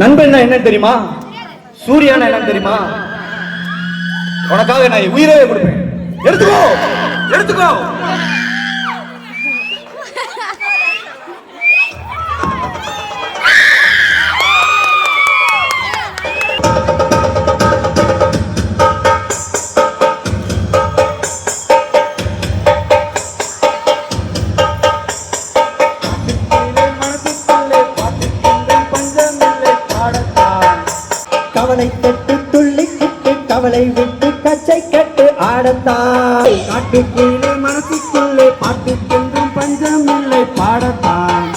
நண்பன் என்ன தெரியுமா? சூர்யானா என்ன தெரியுமா? உனக்காக நான் உயிரவே கொடுப்பேன். எடுத்துக்கோ எடுத்துக்கோ. கவலை கட்டு துள்ளி கிட்டு கவலை விட்டு கச்சை கட்டு ஆடத்தான். காட்டுக்குள்ளே மனசுக்குள்ளே பாட்டுக்கென்றும் பஞ்சம் இல்லை பாடத்தான்.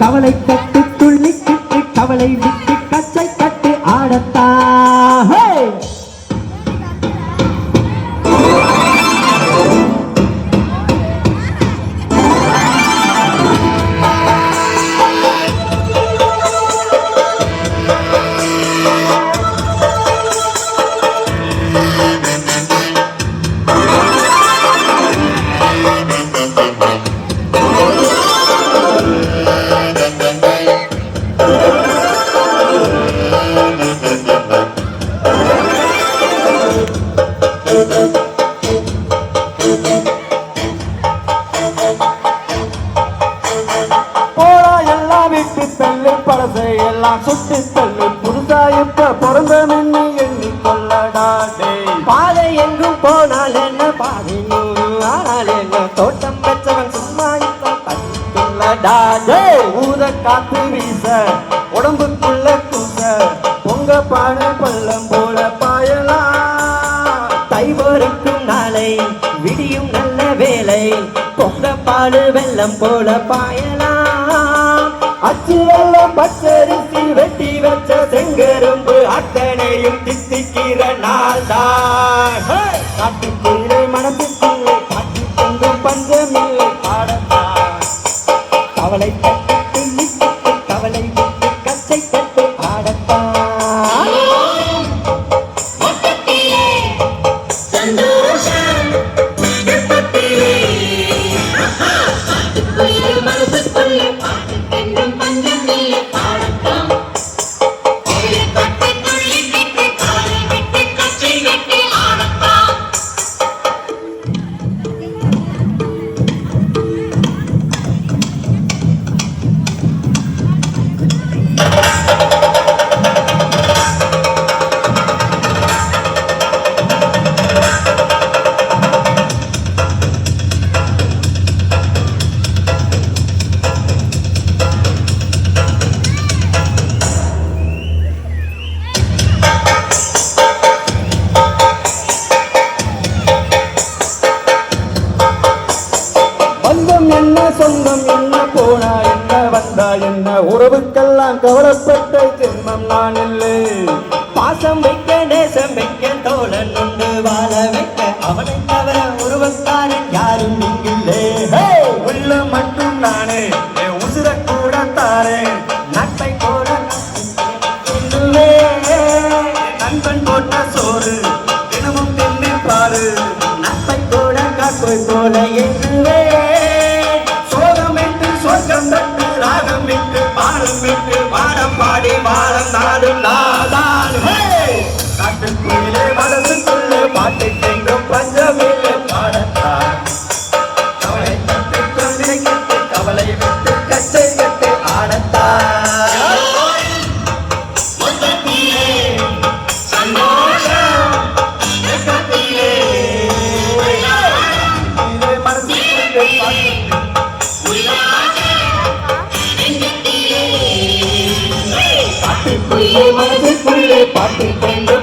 கவலை கட்டு துள்ளி கிட்டு கவலை விட்டு கச்சை கட்டு ஆடத்தான். எல்லாம் சுட்டு தள்ளு புதுசா இப்ப பிறந்த மின்னி எண்ணி கொள்ளடாடே. பாதை எங்கும் போனால் என்ன பாதை ஆனால் என்ன தோட்டம் பெற்றவன் சும்மா இப்ப கொள்ளடாடே. ஊத காத்து வீச உடம்புக்குள்ள கூச பொங்க பாடு பள்ளம் போல பாயலாம். தைவருக்கும் நாளை விடியும் நல்ல வேலை பொங்க பாடு வெள்ளம் போல பாயலாம். அச்சு வெள்ளம் பச்சரிசி வெட்டி வச்ச செங்கரும்பு அத்தனையும் தித்திக்கிற நாள் தான். காட்டுக்குள்ளே மனசுக்குள்ளே காட்டு கொண்டும் பஞ்சமில்லை பாடத்தான். கவலை கட்டு துள்ளி கட்டு கவலை விட்டு கச்சை கட்டு ஆடத்தான். என்ன சொந்தம் என்ன போனா என்ன வந்தா என்ன உறவுக்கெல்லாம் கவலைப்பட்ட ஜென்மம் நான் இல்லை. பாசம் வைக்க நேசம் வைக்க தோழன் உண்டு வாழ வைக்க அவனை தவிர உருவக்காரன் யாரும் இங்கில்லே. உள்ள மட்டும் நானே உசுர கூட தாரே நட்பை போல நண்பன் போட்ட சோறு தினமும் தின்னு பாரு நட்பை கூட காக்கை போல எண்ணுவே. ராகம் விட்டு பாடம் விட்டு பாடம் பாடி வாரம் நாடும் நாதான். காட்டுக்குள்ளே மனசுக்குள்ளே பாட்டு கேட்கும் பஞ்சமில்லை பாடத்தான். கவலை கட்டு கொள்கை கட்டு கவலை விட்டு கச்சை கட்டு ஆடத்தான். மனசுக்குள்ளே பாட்டு கொண்டு